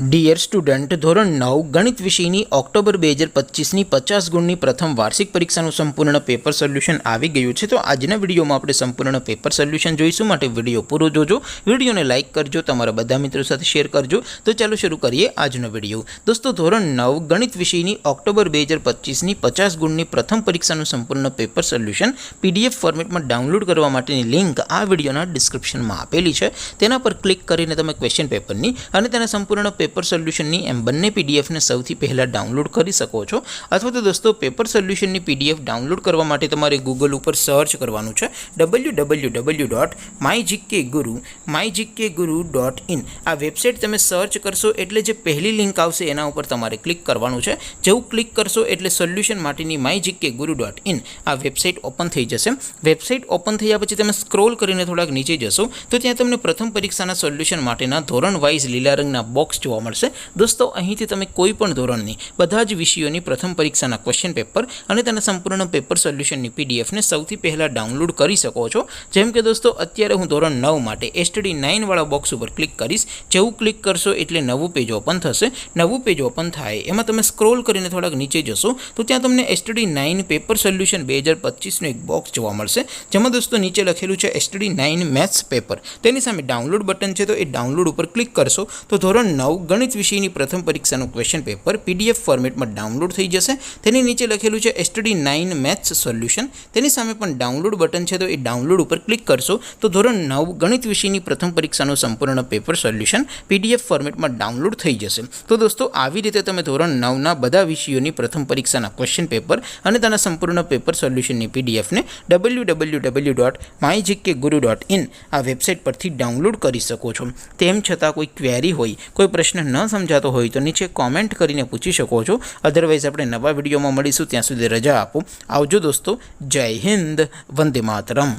Dear student, ધોરણ 9 ગણિત વિષયની ઓક્ટોબર 2025ની 50 ગુણની પ્રથમ વાર્ષિક પરીક્ષાનું સંપૂર્ણ પેપર સોલ્યુશન આવી ગયું છે। તો આજના વિડીયોમાં આપણે સંપૂર્ણ પેપર સોલ્યુશન જોઈશું, માટે વિડીયો પૂરો જોજો। વિડીયોને લાઇક કરજો, તમારા બધા મિત્રો સાથે શેર કરજો। તો ચાલો શરૂ કરીએ આજનો વિડીયો। દોસ્તો, ધોરણ 9 ગણિત વિષયની ઓક્ટોબર 2025ની 50 ગુણની પ્રથમ પરીક્ષાનું સંપૂર્ણ પેપર સોલ્યુશન PDF ફોર્મેટમાં ડાઉનલોડ કરવા માટેની લિંક આ વિડીયોના ડિસ્ક્રિપ્શનમાં આપેલી છે। તેના પર ક્લિક કરીને તમે ક્વેશ્ચન પેપરની અને તેના સંપૂર્ણ પેપર સોલ્યુશનની એમ બંને પીડીએફને સૌથી પહેલાં ડાઉનલોડ કરી શકો છો। અથવા તો દોસ્તો, પેપર સોલ્યુશનની પીડીએફ ડાઉનલોડ કરવા માટે તમારે ગૂગલ ઉપર સર્ચ કરવાનું છે www.mygkguru.in। આ વેબસાઇટ તમે સર્ચ કરશો એટલે જે પહેલી લિંક આવશે એના ઉપર તમારે ક્લિક કરવાનું છે। જેવું ક્લિક કરશો એટલે સોલ્યુશન માટેની mygkguru.in આ વેબસાઇટ ઓપન થઈ જશે। વેબસાઇટ ઓપન થયા પછી તમે સ્ક્રોલ કરીને થોડાક નીચે જશો તો ત્યાં તમને પ્રથમ પરીક્ષાના સોલ્યુશન માટેના ધોરણ વાઇઝ લીલા રંગના બોક્સ જોવા મળશે। દોસ્તો, અહીંથી તમે કોઈ પણ ધોરણની બધા જ વિષયોની પ્રથમ પરીક્ષાના ક્વેશ્ચન પેપર અને તેના સંપૂર્ણ પેપર સોલ્યુશનની પીડીએફને સૌથી પહેલાં ડાઉનલોડ કરી શકો છો। જેમ કે દોસ્તો, અત્યારે હું ધોરણ 9 માટે STD 9 વાળા બોક્સ ઉપર ક્લિક કરીશ। જેવું ક્લિક કરશો એટલે નવું પેજ ઓપન થશે। નવું પેજ ઓપન થાય એમાં તમે સ્ક્રોલ કરીને થોડાક નીચે જશો તો ત્યાં તમને STD 9 પેપર સોલ્યુશન 2025નું એક બોક્સ જોવા મળશે, જેમાં દોસ્તો નીચે લખેલું છે STD 9 મેથ્સ પેપર। તેની સામે ડાઉનલોડ બટન છે, તો એ ડાઉનલોડ ઉપર ક્લિક કરશો તો ધોરણ 9 ગણિત વિષયની પ્રથમ પરીક્ષાનું ક્વેશ્ચન પેપર PDF ફોર્મેટમાં ડાઉનલોડ થઈ જશે। તેની નીચે લખેલું છે STD 9 મેથ્સ સોલ્યુશન। તેની સામે પણ ડાઉનલોડ બટન છે, તો એ ડાઉનલોડ ઉપર ક્લિક કરશો તો ધોરણ 9 ગણિત વિષયની પ્રથમ પરીક્ષાનું સંપૂર્ણ પેપર સોલ્યુશન PDF ફોર્મેટમાં ડાઉનલોડ થઈ જશે। તો દોસ્તો, આવી રીતે તમે ધોરણ 9ના બધા વિષયોની પ્રથમ પરીક્ષાના ક્વેશ્ચન પેપર અને તેના સંપૂર્ણ પેપર સોલ્યુશનની પીડીએફને www.mygkguru.in આ વેબસાઇટ પરથી ડાઉનલોડ કરી શકો છો। તેમ છતાં કોઈ ક્વેરી હોય, કોઈ પ્રશ્ન ન સમજાતો હોય તો નીચે કોમેન્ટ કરીને પૂછી શકો છો। અધરવાઇઝ આપણે નવા વિડીયોમાં મળીશું, ત્યાં સુધી રજા આપો। આવજો દોસ્તો, જય હિન્દ, વંદે માતરમ।